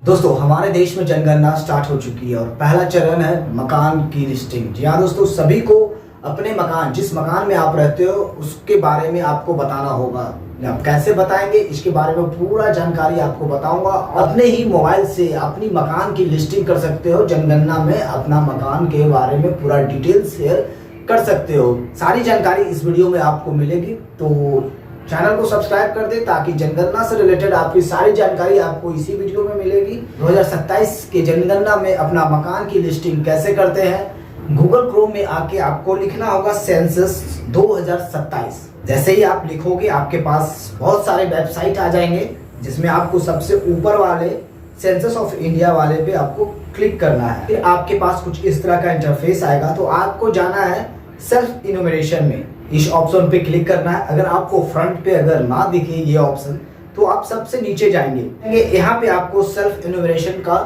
दोस्तों हमारे देश में जनगणना स्टार्ट हो चुकी है और पहला चरण है मकान की लिस्टिंग। जी हाँ दोस्तों, सभी को अपने मकान, जिस मकान में आप रहते हो उसके बारे में आपको बताना होगा। आप कैसे बताएंगे, इसके बारे में पूरा जानकारी आपको बताऊंगा। अपने ही मोबाइल से अपनी मकान की लिस्टिंग कर सकते हो। जनगणना में अपना मकान के बारे में पूरा डिटेल शेयर कर सकते हो। सारी जानकारी इस वीडियो में आपको मिलेगी, तो चैनल को सब्सक्राइब कर दे ताकि जनगणना से रिलेटेड आपकी सारी जानकारी आपको इसी वीडियो में मिलेगी। 2027 के जनगणना में अपना मकान की लिस्टिंग कैसे करते हैं, गूगल क्रोम में आके आपको लिखना होगा सेंसस 2027। जैसे ही आप लिखोगे आपके पास बहुत सारे वेबसाइट आ जाएंगे, जिसमें आपको सबसे ऊपर वाले सेंसस ऑफ इंडिया वाले पे आपको क्लिक करना है। फिर आपके पास कुछ इस तरह का इंटरफेस आएगा, तो आपको जाना है सेल्फ इन्यूमरेशन में। इस ऑप्शन पे क्लिक करना है। अगर आपको फ्रंट पे अगर ना दिखे ये ऑप्शन, तो आप सबसे नीचे जाएंगे, यहाँ पे आपको सेल्फ इन्यूमरेशन का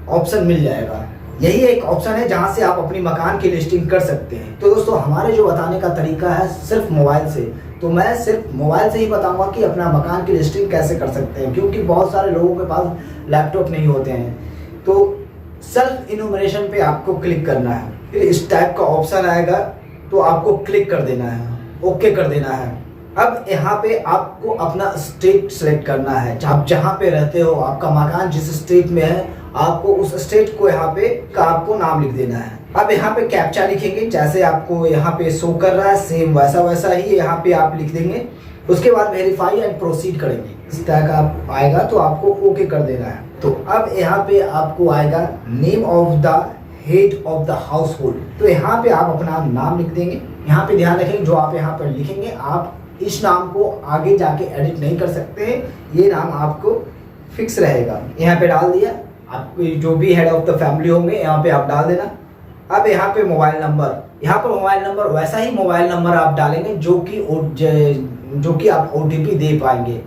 ऑप्शन मिल जाएगा। यही एक ऑप्शन है जहां से आप अपनी मकान की लिस्टिंग कर सकते हैं। तो दोस्तों हमारे जो बताने का तरीका है सिर्फ मोबाइल से, तो मैं सिर्फ मोबाइल से ही बताऊंगा कि अपना मकान की लिस्टिंग कैसे कर सकते हैं, क्योंकि बहुत सारे लोगों के पास लैपटॉप नहीं होते हैं। तो सेल्फ इन्यूमरेशन पे आपको क्लिक करना है, फिर इस टाइप का ऑप्शन आएगा, तो आपको क्लिक कर देना है, ओके कर देना है। अब यहाँ पे आपको अपना स्टेट सेलेक्ट करना है। आप जहाँ पे रहते हो, आपका मकान जिस स्टेट में है, आपको उस स्टेट को यहाँ पे का आपको नाम लिख देना है। अब यहाँ पे कैप्चा लिखेंगे, जैसे आपको यहाँ पे शो कर रहा है सेम वैसा ही यहाँ पे आप लिख देंगे। उसके बाद वेरीफाई एंड प्रोसीड करेंगे। इस तरह का आएगा तो आपको ओके कर देना है। तो अब यहाँ पे आपको आएगा name of the head of the house hold, तो यहाँ पे आप अपना नाम लिख देंगे। यहाँ पे ध्यान रखें, जो आप यहाँ पर लिखेंगे आप इस नाम को आगे जाके एडिट नहीं कर सकते हैं, ये नाम आपको फिक्स रहेगा। यहाँ पे डाल दिया, आप जो भी हेड ऑफ द फैमिली होंगे यहाँ पे आप डाल देना। अब यहाँ पे मोबाइल नंबर, यहाँ पर मोबाइल नंबर वैसा ही मोबाइल नंबर आप डालेंगे जो कि आप OTP दे पाएंगे।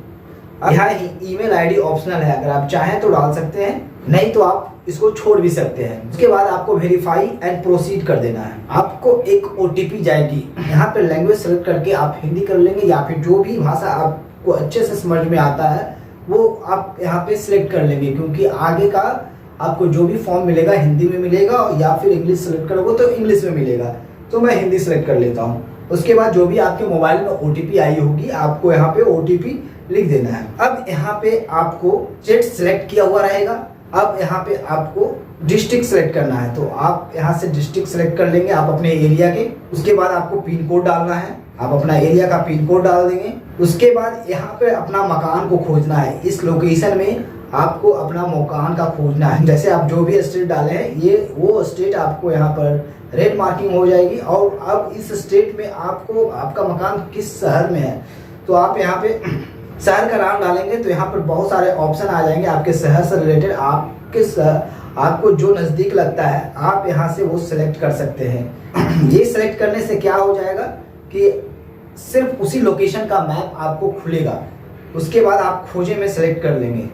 यहाँ ईमेल आईडी ऑप्शनल है, अगर आप चाहें तो डाल सकते हैं, नहीं तो आप इसको छोड़ भी सकते हैं। उसके बाद आपको वेरीफाई एंड प्रोसीड कर देना है। आपको एक OTP जाएगी, यहाँ पे लैंग्वेज सेलेक्ट करके आप हिंदी कर लेंगे या फिर जो भी भाषा आपको अच्छे से समझ में आता है वो आप यहाँ पे सिलेक्ट कर लेंगे, क्योंकि आगे का आपको जो भी फॉर्म मिलेगा हिंदी में मिलेगा, या फिर इंग्लिश सेलेक्ट करोगे तो इंग्लिश में मिलेगा। तो मैं हिंदी सेलेक्ट कर लेता हूँ। उसके बाद जो भी आपके मोबाइल में OTP आई होगी, आपको यहाँ पे OTP लिख देना है। अब यहाँ पे आपको स्टेट सेलेक्ट किया हुआ रहेगा। अब यहाँ पे आपको डिस्ट्रिक्ट सेलेक्ट करना है, तो आप यहाँ से डिस्ट्रिक्ट सेलेक्ट कर लेंगे आप अपने एरिया के। उसके बाद आपको पिन कोड डालना है, आप अपना एरिया का पिन कोड डाल देंगे। उसके बाद यहाँ पे अपना मकान को खोजना है। इस लोकेशन में आपको अपना मकान का खोजना है। जैसे आप जो भी स्टेट डाले हैं, ये वो स्टेट आपको यहाँ पर रेड मार्किंग हो जाएगी। और अब इस स्टेट में आपको आपका मकान किस शहर में है, तो आप यहाँ पे शहर का नाम डालेंगे, तो यहाँ पर बहुत सारे ऑप्शन आ जाएंगे आपके शहर से रिलेटेड। आपको जो नज़दीक लगता है आप यहाँ से वो सिलेक्ट कर सकते हैं। ये सिलेक्ट करने से क्या हो जाएगा कि सिर्फ उसी लोकेशन का मैप आपको खुलेगा। उसके बाद आप खोजे में सिलेक्ट कर लेंगे।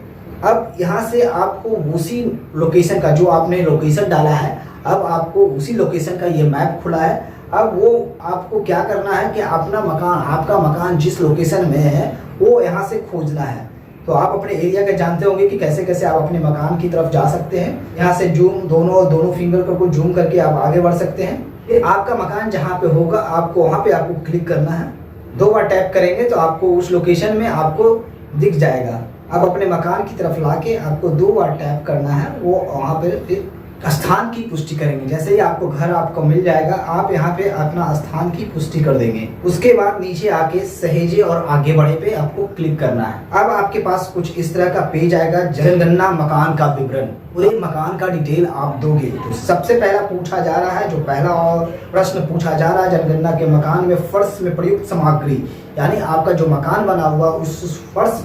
अब यहाँ से आपको उसी लोकेशन का, जो आपने लोकेशन डाला है, अब आपको उसी लोकेशन का ये मैप खुला है। अब वो आपको क्या करना है कि अपना मकान, आपका मकान जिस लोकेशन में है वो यहाँ से खोजना है। तो आप अपने एरिया का जानते होंगे कि कैसे कैसे आप अपने मकान की तरफ जा सकते हैं। यहाँ से जूम दोनों फिंगर को जूम करके आप आगे बढ़ सकते हैं। फिर आपका मकान जहाँ पे होगा आपको वहाँ पे आपको क्लिक करना है। 2 बार टैप करेंगे तो आपको उस लोकेशन में आपको दिख जाएगा। अब अपने मकान की तरफ लाके आपको 2 बार टैप करना है, वो वहाँ पे फिर स्थान की पुष्टि करेंगे। जैसे ही आपको घर आपको मिल जाएगा, आप यहाँ पे अपना स्थान की पुष्टि कर देंगे। उसके बाद नीचे आके सहेजे और आगे बढ़े पे आपको क्लिक करना है। अब आपके पास कुछ इस तरह का पेज आएगा, जनगणना मकान का विवरण। पूरे मकान का डिटेल आप दोगे। तो सबसे पहला पूछा जा रहा है, जो पहला और प्रश्न पूछा जा रहा है, जनगणना के मकान में फर्श में प्रयुक्त सामग्री, यानी आपका जो मकान बना हुआ उस फर्श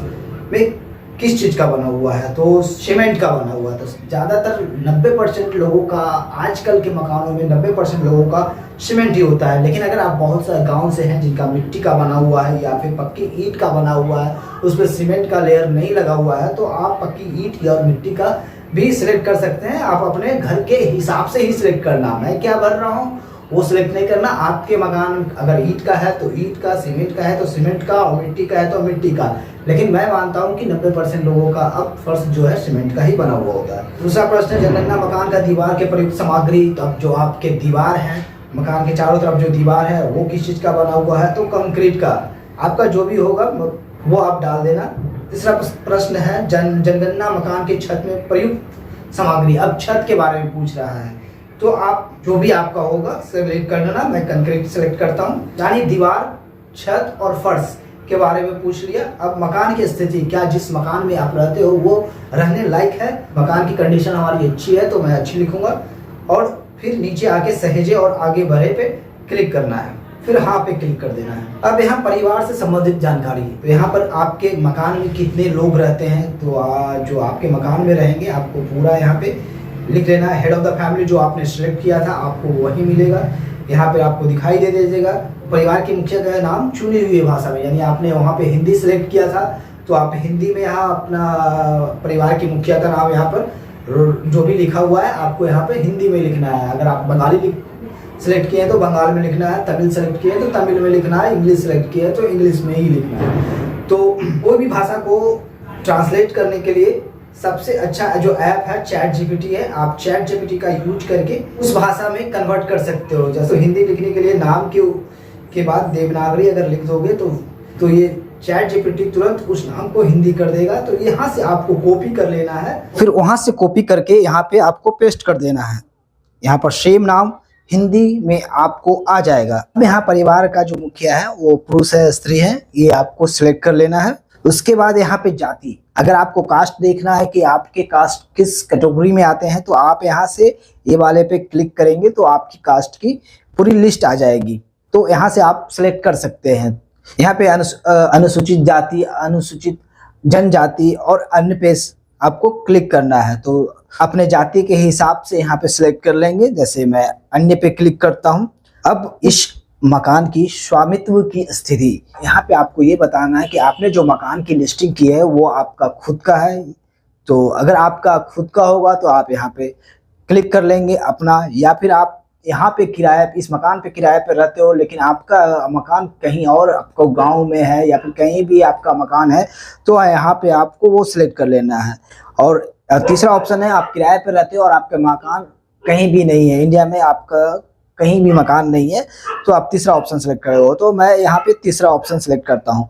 में किस चीज़ का बना हुआ है, तो सीमेंट का बना हुआ है। तो ज़्यादातर 90% लोगों का, आजकल के मकानों में 90% लोगों का सीमेंट ही होता है। लेकिन अगर आप बहुत सारे गांव से हैं जिनका मिट्टी का बना हुआ है या फिर पक्की ईंट का बना हुआ है, उस पर सीमेंट का लेयर नहीं लगा हुआ है, तो आप पक्की ईंट या मिट्टी का भी सिलेक्ट कर सकते हैं। आप अपने घर के हिसाब से ही सिलेक्ट करना। मैं क्या भर रहा हूँ वो सिलेक्ट नहीं करना। आपके मकान अगर ईंट का है तो ईंट का, सीमेंट का है तो सीमेंट का, और मिट्टी का है तो मिट्टी का। लेकिन मैं मानता हूँ कि 90% लोगों का अब फर्श जो है सीमेंट का ही बना हुआ होता है। दूसरा प्रश्न है, जनगणना मकान का दीवार के प्रयुक्त सामग्री। तो अब जो आपके दीवार है, मकान के चारों तरफ जो दीवार है वो किस चीज़ का बना हुआ है, तो कंक्रीट का। आपका जो भी होगा वो आप डाल देना। तीसरा प्रश्न है, जनगणना मकान के छत में प्रयुक्त सामग्री। अब छत के बारे में पूछ रहा है, तो आप जो भी आपका होगा सेलेक्ट कर लेना। मैं कंक्रीट सेलेक्ट करता हूँ। यानी दीवार, छत और फर्श के बारे में पूछ लिया। अब मकान की स्थिति, क्या जिस मकान में आप रहते हो वो रहने लायक है, मकान की कंडीशन हमारी अच्छी है, तो मैं अच्छी लिखूंगा। और फिर नीचे आके सहेजे और आगे बढ़े पे क्लिक करना है, फिर हाँ पे क्लिक कर देना है। अब यहाँ परिवार से संबंधित जानकारी, तो यहाँ पर आपके मकान में कितने लोग रहते हैं, तो जो आपके मकान में रहेंगे आपको पूरा यहाँ पे लिख लेना है। हेड ऑफ द फैमिली जो आपने सिलेक्ट किया था आपको वही मिलेगा, यहाँ पे आपको दिखाई दे दीजिएगा। परिवार के मुखिया का नाम चुनी हुई भाषा में, यानी आपने वहाँ पे हिंदी सिलेक्ट किया था तो आप हिंदी में यहाँ अपना परिवार के मुखिया का नाम यहाँ पर जो भी लिखा हुआ है आपको यहाँ पे हिंदी में लिखना है। अगर आप बंगाली सेलेक्ट किए हैं तो बंगाल में लिखना है, तमिल सेलेक्ट किए हैं तो तमिल में लिखना है, इंग्लिश सेलेक्ट किए हैं तो इंग्लिश में ही लिखना है। तो कोई भी भाषा को ट्रांसलेट करने के लिए सबसे अच्छा जो ऐप है चैट जीपीटी है। आप चैट जीपीटी का यूज करके उस भाषा में कन्वर्ट कर सकते हो। जैसे हिंदी लिखने के लिए नाम के बाद देवनागरी अगर लिख दोगे तो ये चैट जीपीटी तुरंत उस नाम को हिंदी कर देगा। तो यहाँ से आपको कॉपी कर लेना है, फिर वहाँ से कॉपी करके यहाँ पे आपको पेस्ट कर देना है। यहाँ पर सेम नाम हिंदी में आपको आ जाएगा। अब यहाँ परिवार का जो मुखिया है वो पुरुष है स्त्री है, ये आपको सिलेक्ट कर लेना है। उसके बाद यहाँ पे जाति, अगर आपको कास्ट देखना है कि आपके कास्ट किस कैटेगरी में आते हैं तो आप यहाँ से ये वाले पे क्लिक करेंगे तो आपकी कास्ट की पूरी लिस्ट आ जाएगी। तो यहाँ से आप सिलेक्ट कर सकते हैं। यहाँ पे अनुसूचित जाति, अनुसूचित जनजाति और अन्य पे आपको क्लिक करना है। तो अपने जाति के हिसाब से यहाँ पे सिलेक्ट कर लेंगे। जैसे मैं अन्य पे क्लिक करता हूँ। अब इस मकान की स्वामित्व की स्थिति, यहाँ पे आपको ये बताना है कि आपने जो मकान की लिस्टिंग की है वो आपका खुद का है। तो अगर आपका खुद का होगा तो आप यहाँ पे क्लिक कर लेंगे अपना, या फिर आप यहाँ पे किराए, इस मकान पे किराए पे रहते हो लेकिन आपका मकान कहीं और आपको गांव में है या फिर कहीं भी आपका मकान है तो यहाँ पे आपको वो सिलेक्ट कर लेना है। और तीसरा ऑप्शन है आप किराए पे रहते हो और आपका मकान कहीं भी नहीं है, इंडिया में आपका कहीं भी मकान नहीं है, तो आप तीसरा ऑप्शन सेलेक्ट कर रहे हो। तो मैं यहाँ पे तीसरा ऑप्शन सेलेक्ट करता हूँ।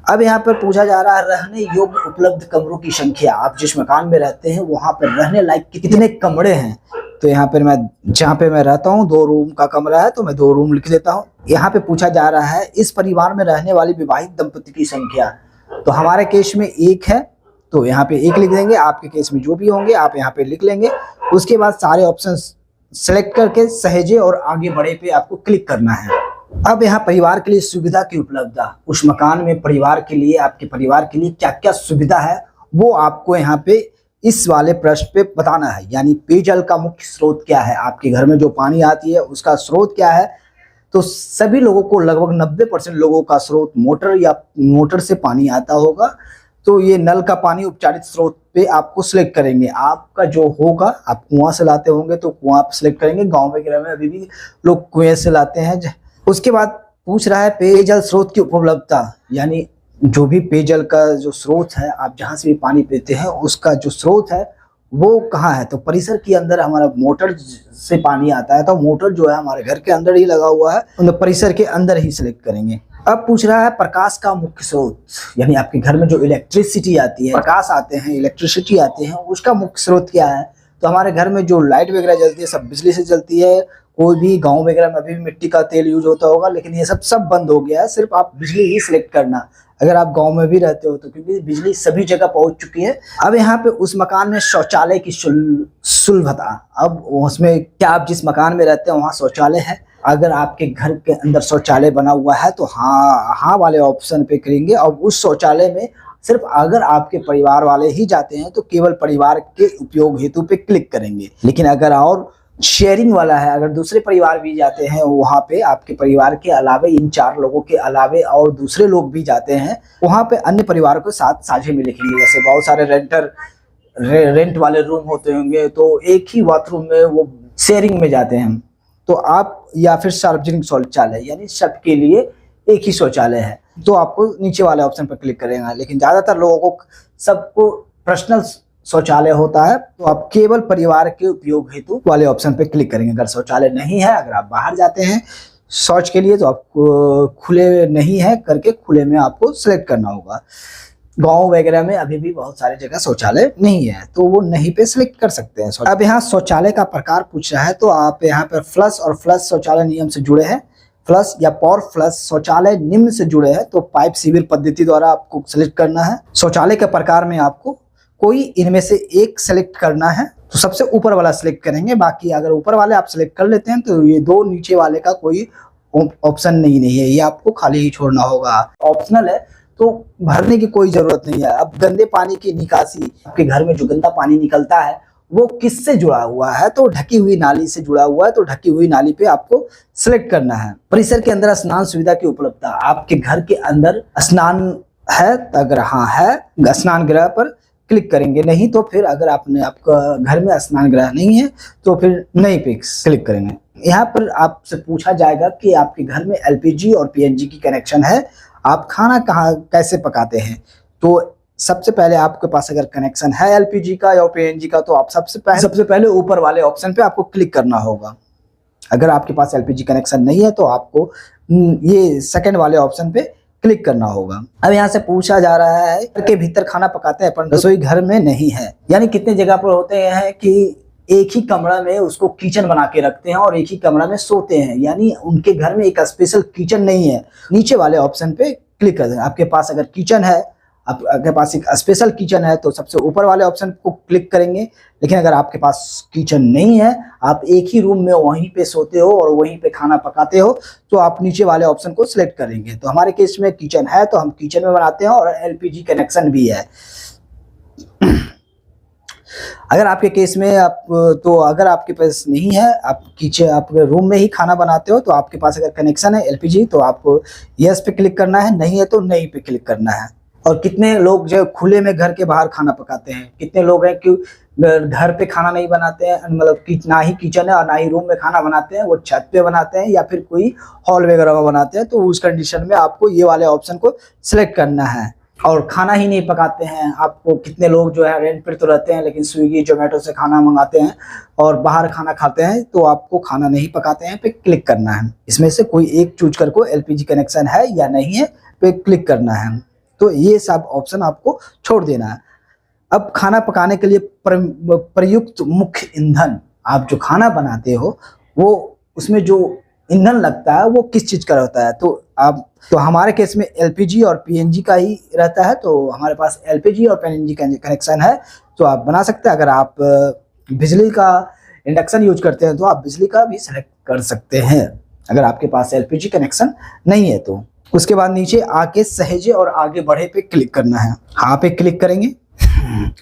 अब यहाँ पर पूछा जा रहा है रहने योग्य उपलब्ध कमरों की संख्या। आप जिस मकान में रहते हैं वहाँ पर रहने लायक कितने कमरे हैं। तो यहाँ पर मैं जहाँ पे मैं रहता हूँ 2 रूम का कमरा है तो मैं 2 रूम लिख देता हूँ। यहाँ पे पूछा जा रहा है इस परिवार में रहने वाली विवाहित दंपति की संख्या। तो हमारे केस में 1 है तो यहाँ पे 1 लिख देंगे। आपके केस में जो भी होंगे आप यहाँ पे लिख लेंगे। उसके बाद सारे ऑप्शन सेलेक्ट करके सहेजे और आगे बढ़े पे आपको क्लिक करना है। अब यहाँ परिवार के लिए सुविधा की उपलब्धता, उस मकान में परिवार के लिए, आपके परिवार के लिए क्या क्या सुविधा है वो आपको यहाँ पे इस वाले प्रश्न पे बताना है। यानी पेयजल का मुख्य स्रोत क्या है, आपके घर में जो पानी आती है उसका स्रोत क्या है। तो सभी लोगों को लगभग 90% लोगों का स्रोत मोटर से पानी आता होगा। तो ये नल का पानी उपचारित स्रोत पे आपको सिलेक्ट करेंगे। आपका जो होगा, आप कुआं से लाते होंगे तो कुआं पे सिलेक्ट करेंगे। गांव वगैरह में अभी भी लोग कुएं से लाते हैं। उसके बाद पूछ रहा है पेयजल स्रोत की उपलब्धता, यानी जो भी पेयजल का जो स्रोत है, आप जहाँ से भी पानी पीते हैं उसका जो स्रोत है वो कहाँ है। तो परिसर के अंदर हमारा मोटर से पानी आता है तो मोटर जो है हमारे घर के अंदर ही लगा हुआ है, तो परिसर के अंदर ही सिलेक्ट करेंगे। अब पूछ रहा है प्रकाश का मुख्य स्रोत, यानी आपके घर में जो इलेक्ट्रिसिटी आती है, प्रकाश आते हैं, इलेक्ट्रिसिटी आते हैं, उसका मुख्य स्रोत क्या है। तो हमारे घर में जो लाइट वगैरह जलती है सब बिजली से जलती है। कोई भी गांव वगैरह में अभी भी मिट्टी का तेल यूज होता होगा, लेकिन ये सब बंद हो गया है। सिर्फ आप बिजली ही सिलेक्ट करना अगर आप गांव में भी रहते हो तो, क्योंकि बिजली सभी जगह पहुंच चुकी है। अब यहाँ पे उस मकान में शौचालय की सुलभता, अब उसमें क्या आप जिस मकान में रहते हैं वहाँ शौचालय है। अगर आपके घर के अंदर शौचालय बना हुआ है तो हाँ वाले ऑप्शन पे करेंगे। और उस शौचालय में सिर्फ अगर आपके परिवार वाले ही जाते हैं तो केवल परिवार के उपयोग हेतु पे क्लिक करेंगे। लेकिन अगर और शेयरिंग वाला है, अगर दूसरे परिवार भी जाते हैं वहाँ पे, आपके परिवार के अलावे इन 4 लोगों के अलावे और दूसरे लोग भी जाते हैं, वहाँ पे अन्य परिवारों के साथ साझे में लिखेंगे। जैसे बहुत सारे रेंट वाले रूम होते होंगे तो एक ही बाथरूम में वो शेयरिंग में जाते हैं। तो आप, या फिर सार्वजनिक शौचालय यानी सबके लिए एक ही शौचालय है, तो आपको नीचे वाले ऑप्शन पर क्लिक करेंगे। लेकिन ज़्यादातर लोगों को सबको पर्सनल शौचालय होता है, तो आप केवल परिवार के उपयोग हेतु वाले ऑप्शन पे क्लिक करेंगे। अगर शौचालय नहीं है, अगर आप बाहर जाते हैं शौच के लिए, तो आपको खुले नहीं है करके खुले में आपको सिलेक्ट करना होगा। गांव वगैरह में अभी भी बहुत सारी जगह शौचालय नहीं है, तो वो नहीं पे सिलेक्ट कर सकते हैं। अब यहाँ शौचालय का प्रकार पूछ रहा है, तो आप यहाँ पर फ्लश और फ्लश शौचालय नियम से जुड़े हैं, फ्लश या पॉर फ्लश शौचालय निम्न से जुड़े हैं, तो पाइप सीवर पद्धति द्वारा आपको सिलेक्ट करना है। शौचालय के प्रकार में आपको कोई इनमें से एक सिलेक्ट करना है, तो सबसे ऊपर वाला सिलेक्ट करेंगे। बाकी अगर ऊपर वाले आप सिलेक्ट कर लेते हैं तो ये दो नीचे वाले का कोई ऑप्शन नहीं है, ये आपको खाली ही छोड़ना होगा। ऑप्शनल है तो भरने की कोई जरूरत नहीं है। अब गंदे पानी की निकासी, आपके घर में जो गंदा पानी निकलता है वो किससे जुड़ा हुआ है, तो ढकी हुई नाली से जुड़ा हुआ है, तो ढकी हुई नाली पे आपको सिलेक्ट करना है। परिसर के अंदर स्नान सुविधा की उपलब्धता, आपके घर के अंदर स्नान है, अगर हाँ है स्नान गृह पर क्लिक करेंगे, नहीं तो फिर अगर आपका घर में स्नान गृह नहीं है तो फिर नहीं पे क्लिक करेंगे। यहाँ पर आपसे पूछा जाएगा कि आपके घर में एलपीजी और पीएनजी की कनेक्शन है, आप खाना कहाँ कैसे पकाते हैं। तो सबसे पहले आपके पास अगर कनेक्शन है एलपीजी का या पीएनजी का, तो आप सबसे पहले ऊपर वाले ऑप्शन पे आपको क्लिक करना होगा। अगर आपके पास एलपीजी कनेक्शन नहीं है तो आपको ये सेकंड वाले ऑप्शन पे क्लिक करना होगा। अब यहाँ से पूछा जा रहा है घर के भीतर खाना पकाते हैं पर रसोई घर में नहीं है, यानी कितने जगह पर होते हैं कि एक ही कमरा में उसको किचन बना के रखते हैं और एक ही कमरा में सोते हैं, यानी उनके घर में एक स्पेशल किचन नहीं है। नीचे वाले ऑप्शन पे क्लिक कर दें। आपके पास अगर किचन है, आपके पास एक स्पेशल किचन है, तो सबसे ऊपर वाले ऑप्शन को क्लिक करेंगे। लेकिन अगर आपके पास किचन नहीं है, आप एक ही रूम में वहीं पे सोते हो और वहीं पे खाना पकाते हो, तो आप नीचे वाले ऑप्शन को सिलेक्ट करेंगे। तो हमारे केस में किचन है तो हम किचन में बनाते हैं और एलपीजी कनेक्शन भी है। अगर आपके केस में अगर आपके पास नहीं है, आप रूम में ही खाना बनाते हो, तो आपके पास अगर कनेक्शन है एलपीजी, तो आपको यस पे क्लिक करना है, नहीं है तो नहीं पे क्लिक करना है। और कितने लोग जो खुले में घर के बाहर खाना पकाते हैं, कितने लोग हैं कि घर पे खाना नहीं बनाते हैं, मतलब ना ही किचन है और ना ही रूम में खाना बनाते हैं, वो छत पे बनाते हैं या फिर कोई हॉल वगैरह में बनाते हैं, तो उस कंडीशन में आपको ये वाले ऑप्शन को सिलेक्ट करना है। और खाना ही नहीं पकाते हैं, आपको कितने लोग जो है रेंट पर तो रहते हैं लेकिन स्विगी जोमेटो से खाना मंगाते हैं और बाहर खाना खाते हैं, तो आपको खाना नहीं पकाते हैं पे क्लिक करना है। इसमें से कोई एक चूज कर को एलपीजी कनेक्शन है या नहीं है पे क्लिक करना है। तो ये सब ऑप्शन आपको छोड़ देना है। अब खाना पकाने के लिए प्रयुक्त मुख्य ईंधन, आप जो खाना बनाते हो वो उसमें जो ईंधन लगता है वो किस चीज का रहता है, तो हमारे केस में एलपीजी और पीएनजी का ही रहता है, तो हमारे पास एलपीजी और पीएनजी का कनेक्शन है, तो आप बना सकते हैं। अगर आप बिजली का इंडक्शन यूज करते हैं तो आप बिजली का भी सिलेक्ट कर सकते हैं, अगर आपके पास एलपीजी कनेक्शन नहीं है तो। उसके बाद नीचे आके सहेजे और आगे बढ़े पे क्लिक करना है, हाँ पे क्लिक करेंगे।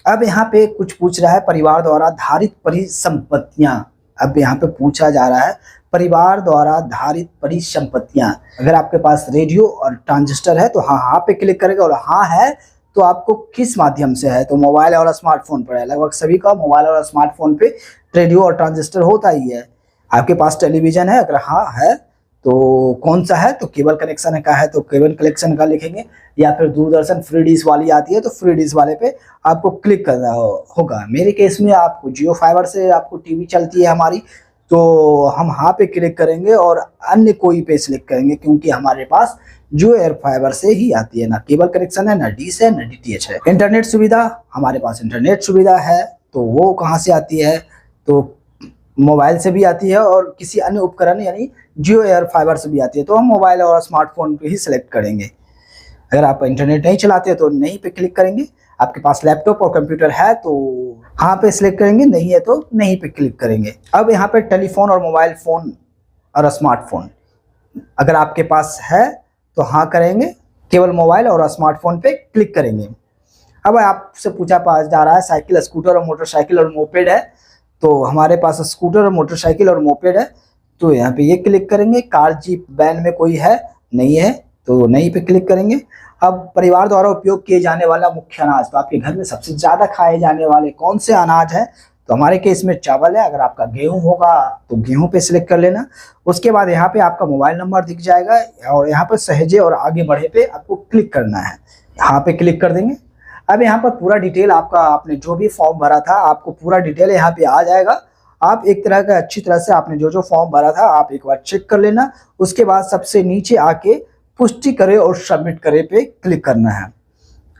अब यहाँ पे कुछ पूछ रहा है परिवार द्वारा धारित परिसंपत्तियां। अब यहाँ पे पूछा जा रहा है परिवार द्वारा धारित परिसंपत्तियां। अगर आपके पास रेडियो और ट्रांजिस्टर है तो हाँ पे क्लिक करेंगे, और हाँ है तो आपको किस माध्यम से है, तो मोबाइल और स्मार्टफोन पर है। लगभग सभी का मोबाइल और स्मार्टफोन पे रेडियो और ट्रांजिस्टर होता ही है। आपके पास टेलीविजन है, अगर हाँ है तो कौन सा है, तो केबल कनेक्शन का है तो केबल कनेक्शन का लिखेंगे, या फिर दूरदर्शन फ्री डिश वाली आती है तो फ्री डिश वाले पे आपको क्लिक करना होगा। मेरे केस में आपको जियो फाइबर से आपको टीवी चलती है हमारी, तो हम हाँ पे क्लिक करेंगे और अन्य कोई पे सिलेक्ट करेंगे, क्योंकि हमारे पास जियो एयर फाइबर से ही आती है, ना केबल कनेक्शन है, ना डिश है, ना डीटीएच है। इंटरनेट सुविधा, हमारे पास इंटरनेट सुविधा है, तो वो कहाँ से आती है, तो मोबाइल से भी आती है और किसी अन्य उपकरण यानी जियो एयर फाइबर से भी आती है, तो हम मोबाइल और स्मार्टफोन पे ही सिलेक्ट करेंगे। अगर आप इंटरनेट नहीं चलाते तो नहीं पे क्लिक करेंगे। आपके पास लैपटॉप और कंप्यूटर है तो हाँ पे सिलेक्ट करेंगे, नहीं है तो नहीं पे क्लिक करेंगे। अब यहाँ पे टेलीफोन और मोबाइल फोन और स्मार्टफोन, अगर आपके पास है तो हाँ करेंगे, केवल मोबाइल और स्मार्टफोन पे क्लिक करेंगे। अब आपसे पूछा जा रहा है साइकिल, स्कूटर और मोटरसाइकिल और मोपेड है, तो हमारे पास स्कूटर और मोटरसाइकिल और मोपेड है, तो यहाँ पे ये क्लिक करेंगे। कार जीप वैन में कोई है, नहीं है तो नहीं पे क्लिक करेंगे। अब परिवार द्वारा उपयोग किए जाने वाला मुख्य अनाज, तो आपके घर में सबसे ज़्यादा खाए जाने वाले कौन से अनाज है, तो हमारे केस में चावल है। अगर आपका गेहूं होगा तो गेहूं पे सिलेक्ट कर लेना। उसके बाद यहाँ पे आपका मोबाइल नंबर दिख जाएगा और यहाँ पर सहेजे और आगे बढ़े पे आपको क्लिक करना है। यहाँ पे क्लिक कर देंगे। अब यहाँ पर पूरा डिटेल आपका, आपने जो भी फॉर्म भरा था आपको पूरा डिटेल यहाँ पे आ जाएगा। आप एक तरह का अच्छी तरह से आपने जो जो फॉर्म भरा था आप एक बार चेक कर लेना। उसके बाद सबसे नीचे आके पुष्टि करे और सबमिट करे पे क्लिक करना है।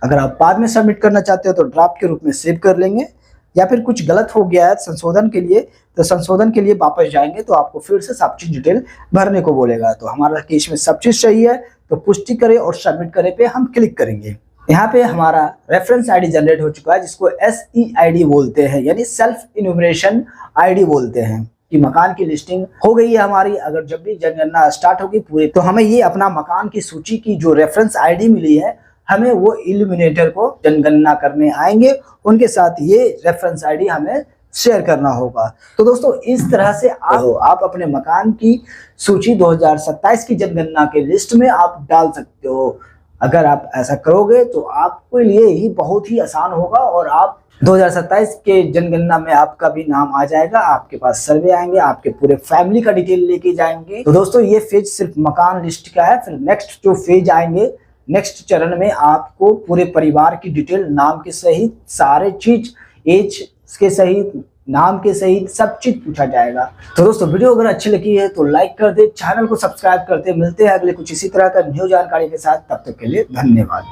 अगर आप बाद में सबमिट करना चाहते हो तो ड्राफ्ट के रूप में सेव कर लेंगे, या फिर कुछ गलत हो गया है संशोधन के लिए तो संशोधन के लिए वापस जाएंगे तो आपको फिर से सब चीज डिटेल भरने को बोलेगा। तो हमारा केस में सब चीज सही है तो पुष्टि करे और सबमिट करे पे हम क्लिक करेंगे। यहाँ पे हमारा रेफरेंस आईडी जनरेट हो चुका है जिसको SEID बोलते हैं, यानी सेल्फ इन्यूमरेशन आईडी बोलते हैं कि मकान की लिस्टिंग हो गई है हमारी। अगर जब भी जनगणना स्टार्ट होगी पूरी तो हमें ये अपना मकान की सूची की जो रेफरेंस आईडी मिली है हमें वो इल्यूमिनेटर को जनगणना करने आएंगे, उनके साथ ये रेफरेंस आईडी हमें शेयर करना होगा। तो दोस्तों इस तरह से आप अपने मकान की सूची 2027 की जनगणना के लिस्ट में आप डाल सकते हो। अगर आप ऐसा करोगे तो आपके लिए ही बहुत ही आसान होगा और आप 2027 के जनगणना में आपका भी नाम आ जाएगा। आपके पास सर्वे आएंगे, आपके पूरे फैमिली का डिटेल लेके जाएंगे। तो दोस्तों ये फेज सिर्फ मकान लिस्ट का है। फिर नेक्स्ट जो फेज आएंगे, नेक्स्ट चरण में आपको पूरे परिवार की डिटेल, नाम के सहित सारे चीज, एज के सहित, नाम के सहित सब चीज पूछा जाएगा। तो दोस्तों वीडियो अगर अच्छी लगी है तो लाइक कर दे, चैनल को सब्सक्राइब करते। मिलते हैं अगले कुछ इसी तरह का न्यू जानकारी के साथ, तब तक के लिए धन्यवाद।